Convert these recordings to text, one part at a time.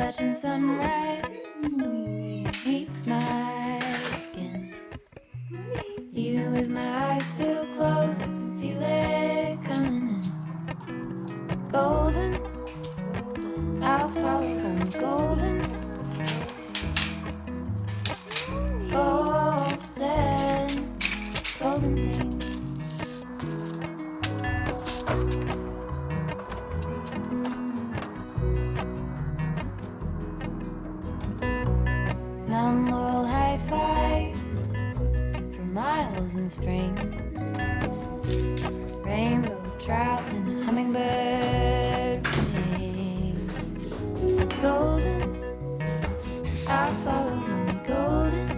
touching sunrise meets my skin. Even with my eyes still closed, I can feel it coming in. Golden, I'll follow home. Golden, golden, golden things. Mountain laurel high fives for miles in spring. Rainbow trout and a hummingbird wing. Golden, I'll follow me. Golden,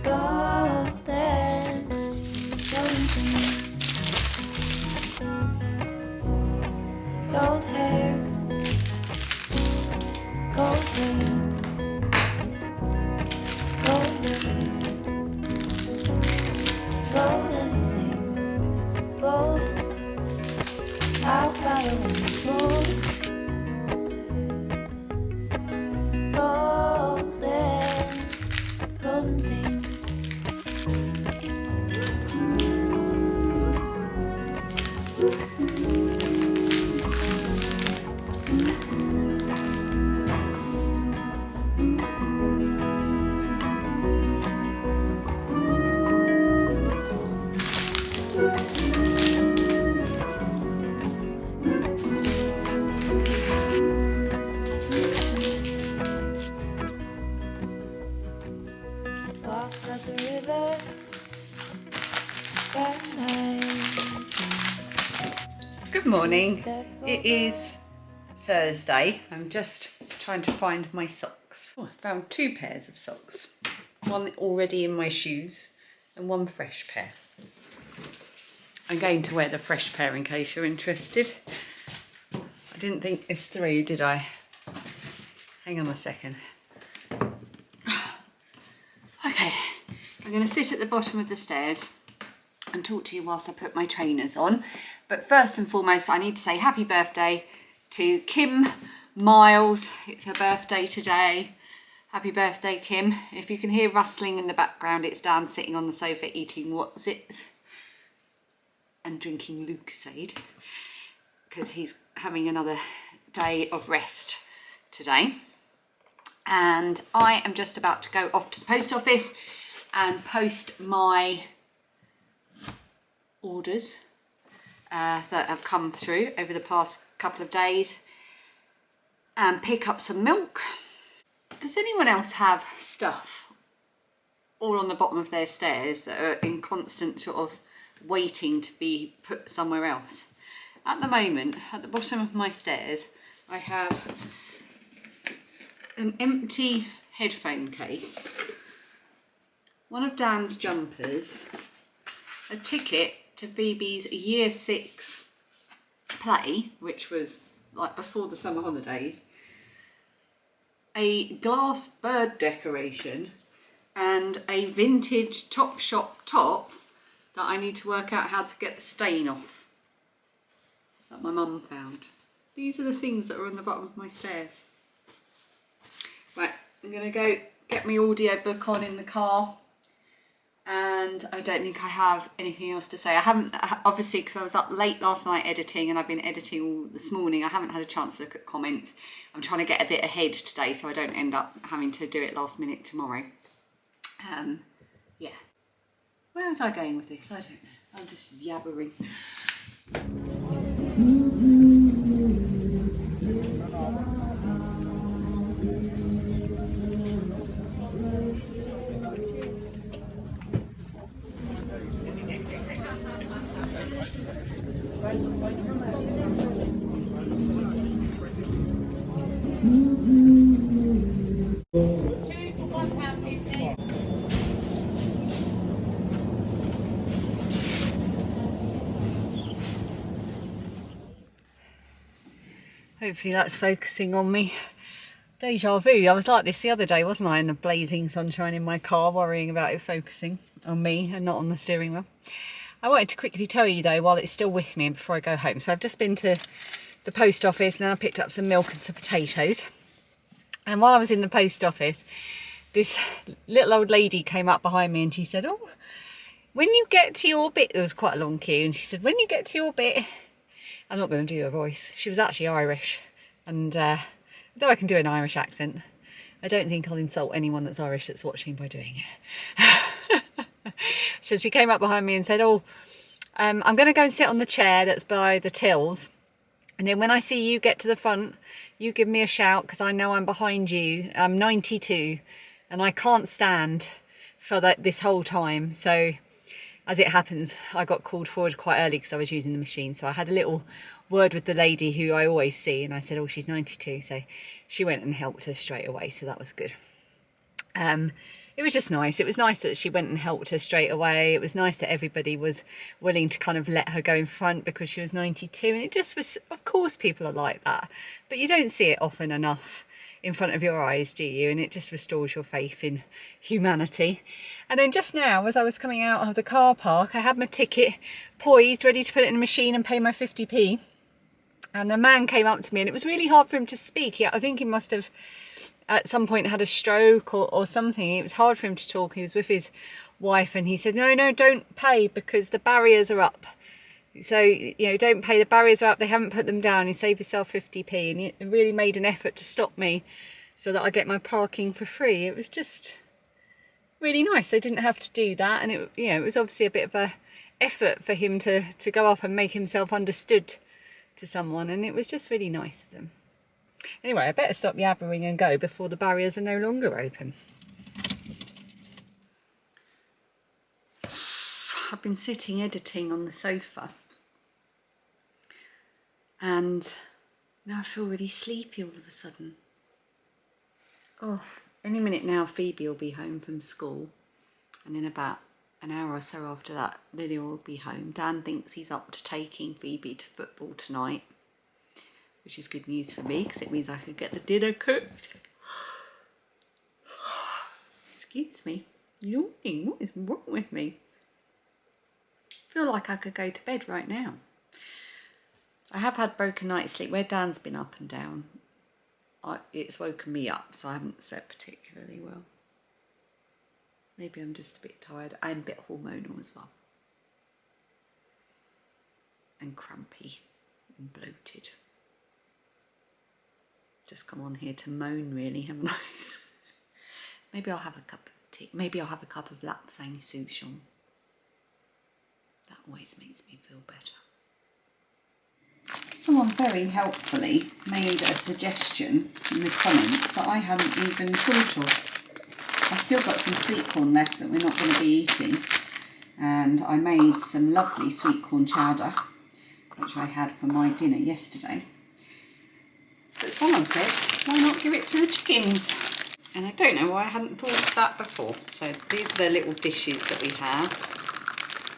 golden, golden things. Gold hair, gold rings, gold living, gold anything, golden, I'll follow him. Golden, golden, golden things. Walk across the river by myself. Good morning. It is Thursday. I'm just trying to find my socks. Oh, I found 2 pairs of socks. One already in my shoes and one fresh pair. I'm going to wear the fresh pair in case you're interested. I didn't think this through, did I? Hang on a second. Okay, I'm going to sit at the bottom of the stairs and talk to you whilst I put my trainers on. But first and foremost, I need to say happy birthday to Kim Miles. It's her birthday today. Happy birthday, Kim. If you can hear rustling in the background, it's Dan sitting on the sofa eating What's-Its and drinking Lucasade because he's having another day of rest today. And I am just about to go off to the post office and post my orders that have come through over the past couple of days and pick up some milk. Does anyone else have stuff all on the bottom of their stairs that are in constant sort of waiting to be put somewhere else? At the moment, at the bottom of my stairs, I have an empty headphone case, one of Dan's jumpers, a ticket to Phoebe's year 6 play, which was like before the summer holidays, a glass bird decoration and a vintage Topshop top that I need to work out how to get the stain off that my mum found. These are the things that are on the bottom of my stairs. Right, I'm going to go get my audiobook on in the car, and I don't think I have anything else to say. I haven't, obviously, because I was up late last night editing and I've been editing all this morning, I haven't had a chance to look at comments. I'm trying to get a bit ahead today so I don't end up having to do it last minute tomorrow. Yeah. Where was I going with this? I don't know. I'm just yabbering. Hopefully that's focusing on me. Deja vu. I was like this the other day, wasn't I, in the blazing sunshine in my car, worrying about it focusing on me and not on the steering wheel. I wanted to quickly tell you though, while it's still with me and before I go home. So I've just been to the post office, and then I picked up some milk and some potatoes. And while I was in the post office, this little old lady came up behind me and she said, oh, when you get to your bit, there was quite a long queue, and she said, when you get to your bit, I'm not going to do her voice. She was actually Irish, and though I can do an Irish accent, I don't think I'll insult anyone that's Irish that's watching by doing it. So she came up behind me and said, oh, I'm going to go and sit on the chair that's by the tills, and then when I see you get to the front, you give me a shout, because I know I'm behind you. I'm 92 and I can't stand for this whole time. So as it happens, I got called forward quite early because I was using the machine. So I had a little word with the lady who I always see, and I said, oh, she's 92. So she went and helped her straight away. So that was good. It was just nice. It was nice that she went and helped her straight away. It was nice that everybody was willing to kind of let her go in front because she was 92. And it just was, of course, people are like that. But you don't see it often enough in front of your eyes, do you? And it just restores your faith in humanity. And then just now, as I was coming out of the car park, I had my ticket poised, ready to put it in a machine and pay my 50p. And the man came up to me, and it was really hard for him to speak. I think he must have at some point had a stroke or something. It was hard for him to talk. He was with his wife, and he said, no, don't pay because the barriers are up. So, you know, don't pay, the barriers are up, they haven't put them down, you save yourself 50p. And he really made an effort to stop me so that I get my parking for free. It was just really nice. I didn't have to do that, and it was obviously a bit of a effort for him to go up and make himself understood to someone, and it was just really nice of them. Anyway, I better stop yabbering and go before the barriers are no longer open. I've been sitting editing on the sofa, and now I feel really sleepy all of a sudden. Oh, any minute now Phoebe will be home from school, and in about an hour or so after that Lilli will be home. Dan thinks he's up to taking Phoebe to football tonight, which is good news for me because it means I could get the dinner cooked. Excuse me, yawning, what is wrong with me? I feel like I could go to bed right now. I have had broken night's sleep. Where Dan's been up and down, it's woken me up, so I haven't slept particularly well. Maybe I'm just a bit tired. I'm a bit hormonal as well. And crampy and bloated. Just come on here to moan, really, haven't I? Maybe I'll have a cup of tea. Maybe I'll have a cup of lapsang souchong. That always makes me feel better. Someone very helpfully made a suggestion in the comments that I hadn't even thought of. I've still got some sweet corn left that we're not going to be eating, and I made some lovely sweet corn chowder, which I had for my dinner yesterday. But someone said, why not give it to the chickens? And I don't know why I hadn't thought of that before. So these are the little dishes that we have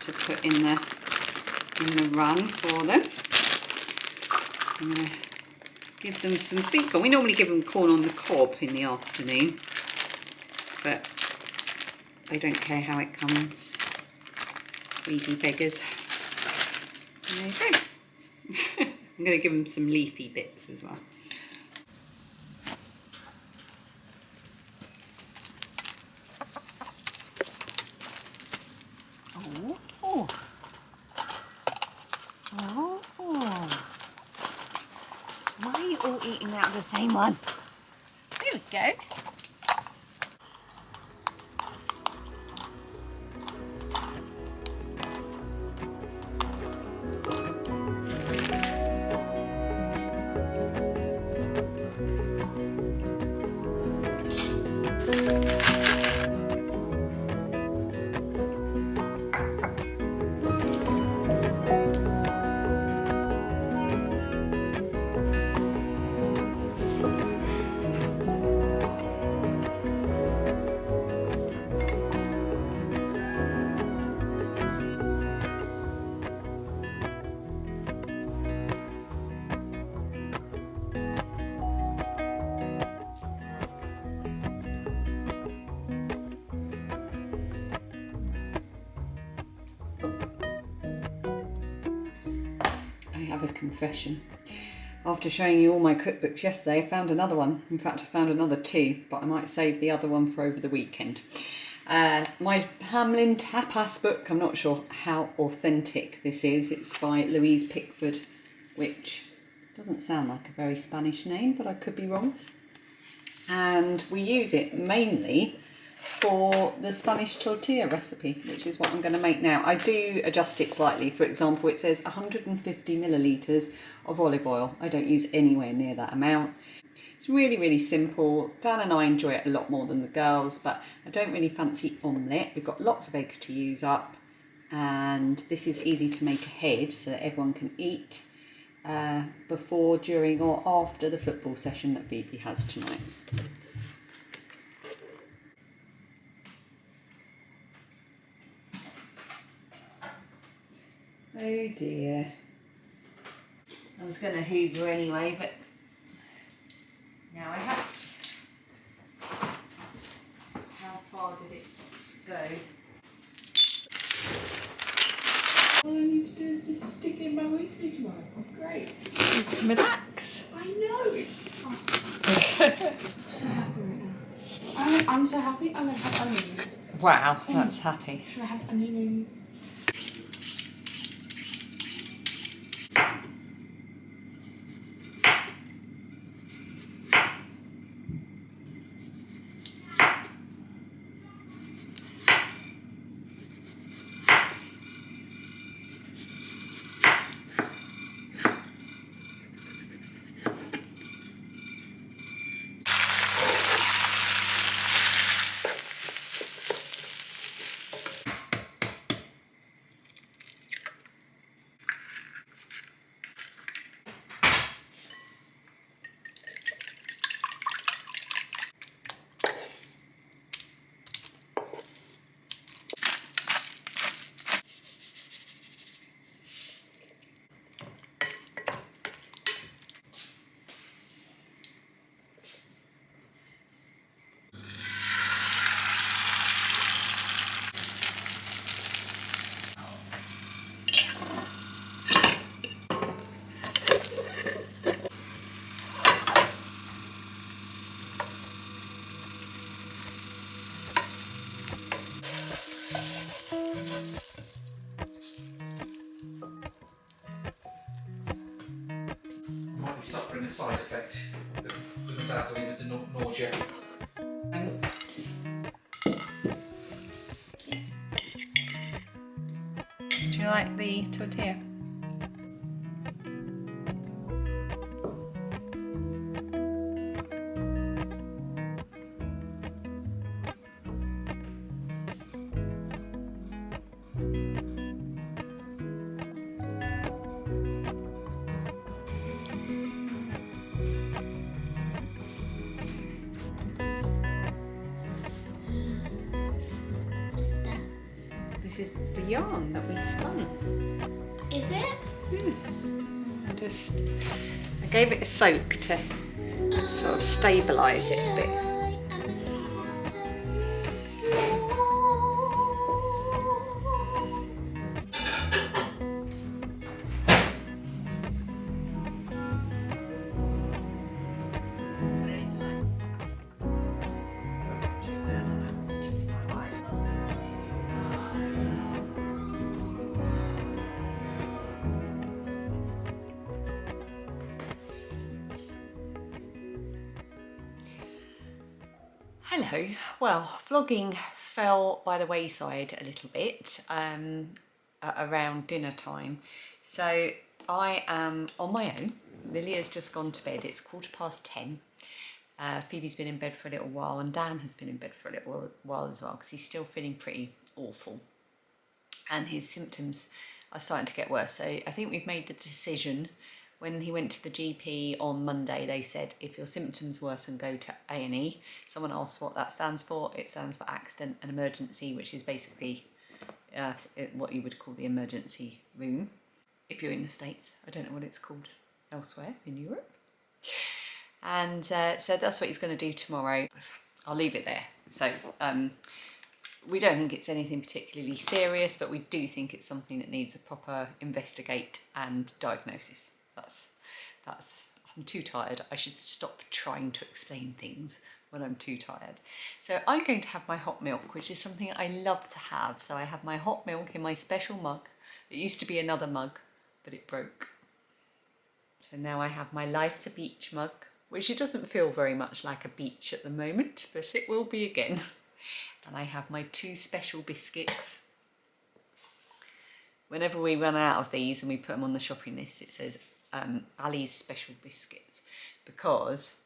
to put in the run for them. I'm going to give them some sweet corn. We normally give them corn on the cob in the afternoon, but they don't care how it comes. Greedy beggars. And there you go. I'm going to give them some leafy bits as well. Why are you all eating out of the same one? There we go. I have a confession. After showing you all my cookbooks yesterday, I found another one. In fact, I found another 2, but I might save the other one for over the weekend. My Hamlin tapas book, I'm not sure how authentic this is. It's by Louise Pickford, which doesn't sound like a very Spanish name, but I could be wrong. And we use it mainly for the Spanish tortilla recipe, which is what I'm going to make now. I do adjust it slightly. For example, it says 150 millilitres of olive oil. I don't use anywhere near that amount. It's really, really simple. Dan and I enjoy it a lot more than the girls, but I don't really fancy omelette. We've got lots of eggs to use up, and this is easy to make ahead so that everyone can eat before, during or after the football session that Phoebe has tonight. Oh dear. I was going to hoover anyway, but now I have to. How far did it go? All I need to do is just stick in my weekly tomorrow. It's great. Relax. I know, it's fun. I'm so happy right now. I'm so happy I'm going to have onions. Wow, that's happy. Should I have onion rings? Suffering a side effect of the Zazzle with the nausea. Do you like the tortilla? This is the yarn that we spun. Is it? I gave it a soak to sort of stabilise it a bit. Hello. Well, vlogging fell by the wayside a little bit around dinner time. So I am on my own. Lilli has just gone to bed. It's 10:15. Phoebe's been in bed for a little while, and Dan has been in bed for a little while as well, because he's still feeling pretty awful. And his symptoms are starting to get worse. So I think we've made the decision. When he went to the GP on Monday, they said, if your symptoms worsen, go to A&E. Someone asked what that stands for. It stands for accident and emergency, which is basically what you would call the emergency room. If you're in the States, I don't know what it's called elsewhere in Europe. And so that's what he's going to do tomorrow. I'll leave it there. So we don't think it's anything particularly serious, but we do think it's something that needs a proper investigate and diagnosis. That's I'm too tired. I should stop trying to explain things when I'm too tired. So I'm going to have my hot milk, which is something I love to have. So I have my hot milk in my special mug. It used to be another mug, but it broke. So now I have my Life's a Beach mug, which it doesn't feel very much like a beach at the moment, but it will be again. And I have my 2 special biscuits. Whenever we run out of these and we put them on the shopping list, it says Ali's special biscuits, because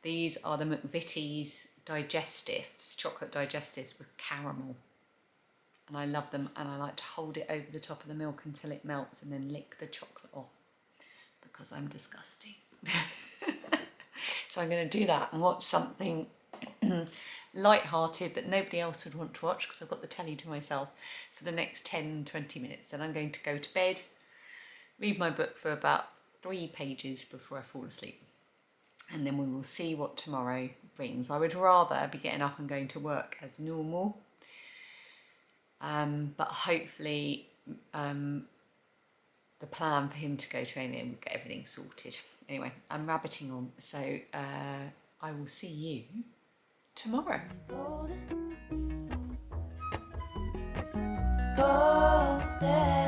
these are the McVitie's digestives, chocolate digestives with caramel. And I love them, and I like to hold it over the top of the milk until it melts and then lick the chocolate off, because I'm disgusting. So I'm going to do that and watch something light-hearted that nobody else would want to watch, because I've got the telly to myself for the next 10-20 minutes. Then I'm going to go to bed, read my book for about 3 pages before I fall asleep, and then we will see what tomorrow brings. I would rather be getting up and going to work as normal, but hopefully the plan for him to go training will get everything sorted. Anyway, I'm rabbiting on, so I will see you tomorrow. Golden